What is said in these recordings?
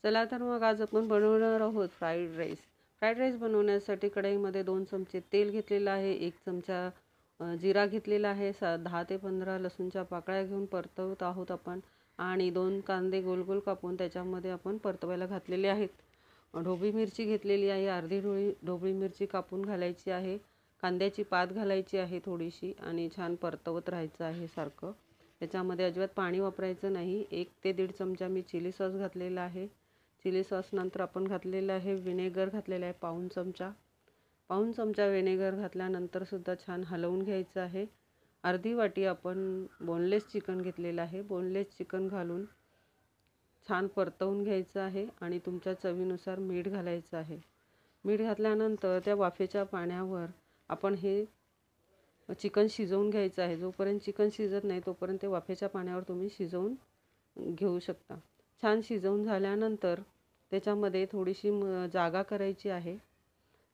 चला तर मग आज आपण बनवणार आहोत फ्राईड राईस. फ्राईड राईस बनवण्यासाठी कढईमध्ये 2 चमचे तेल घेतलेलं आहे, 1 चमचा जिरा घेतलेला आहे, 10 ते 15 लसूणच्या पाकळ्या घेऊन परतवत आहोत आपण आणि 2 कांदे गोल गोल कापून त्याच्यामध्ये आपण परतवायला घातलेले आहेत. ढोबळी मिरची घेतलेली आहे, अर्धी ढोबळी मिरची कापून घालायची आहे, कांद्याची पात घालायची आहे थोडीशी आणि छान परतवत राहायचं आहे सारखं. त्याच्यामध्ये अजिबात पाणी वापरायचं नाही. 1 ते 1.5 चमचा मी चिली सॉस घातलेला आहे. चिली सॉस नंतर आपण घातलेलं आहे व्हिनेगर घातलेलं आहे पाऊण चमचा व्हिनेगर घातल्यानंतर सुद्धा छान हलवून घ्यायचं आहे. अर्धी वाटी आपण बोनलेस चिकन घेतलेलं आहे, बोनलेस चिकन घालून छान परतवून घ्यायचं आहे आणि तुमच्या चवीनुसार मीठ घालायचं आहे. मीठ घातल्यानंतर त्या वाफेच्या पाण्यावर आपण हे चिकन शिजवून घ्यायचं आहे. जोपर्यंत चिकन शिजत नाही तोपर्यंत ते वाफेच्या पाण्यावर तुम्ही शिजवून घेऊ शकता. छान शिजवून झाल्यानंतर त्याच्यामध्ये थोडीशी जागा करायची आहे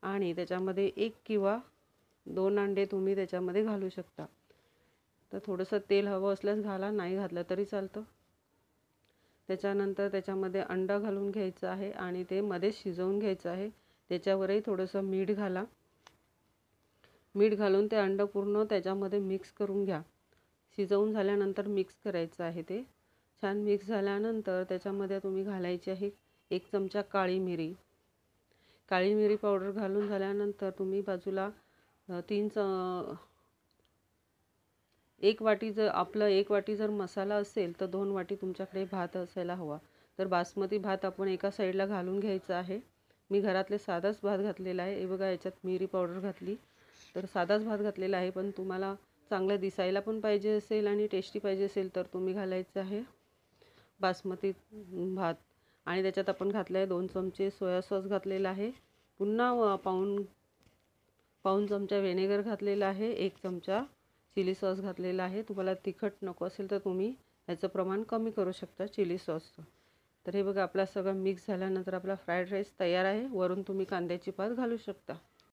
आणि त्याच्यामध्ये 1 किंवा 2 अंडे तुम्ही त्याच्यामध्ये घालू शकता. तर थोडंसं तेल हवं असल्यास घाला, नाही घातलं तरी चालतं. त्याच्यानंतर त्याच्यामध्ये अंडा घालून घ्यायचं आहे आणि ते मध्येच शिजवून घ्यायचं आहे. त्याच्यावरही थोडंसं मीठ घाला. मीठ घालून ते अंडं पूर्ण त्याच्यामध्ये मिक्स करून घ्या. शिजवून झाल्यानंतर मिक्स करायचं आहे. ते छान मिक्स झाल्यानंतर त्याच्यामध्ये तुम्ही घालायची आहे 1 चमचा काळी मिरी पावडर घालून झाल्यानंतर तुम्ही बाजूला 1 वाटी जर मसाला असेल तर 2 वाटी तुमच्याकडे भात असायला हवा. तर बासमती भात आपण एका साईडला घालून घ्यायचा आहे. मी घरातले साधाच भात घातलेला आहे. हे बघा, याच्यात मिरी पावडर घातली तर साधाच भात घातलेला आहे, पण तुम्हाला चांगलं दिसायला पण पाहिजे असेल आणि टेस्टी पाहिजे असेल तर तुम्ही घालायचं आहे बासमती भात. आणि त्याच्यात आपण घातलं आहे 2 चमचे सोया सॉस घातलेला आहे, पुन्हा पाऊण चमचा व्हिनेगर घातलेला आहे, 1 चमचा चिली सॉस घातलेला आहे. तुम्हाला तिखट नको असेल तर तुम्ही याचं प्रमाण कमी करू शकता चिली सॉसचं. तर हे बघा, आपला सगळं मिक्स झाल्यानंतर आपला फ्राईड राईस तयार आहे. वरून तुम्ही कांद्याची पात घालू शकता.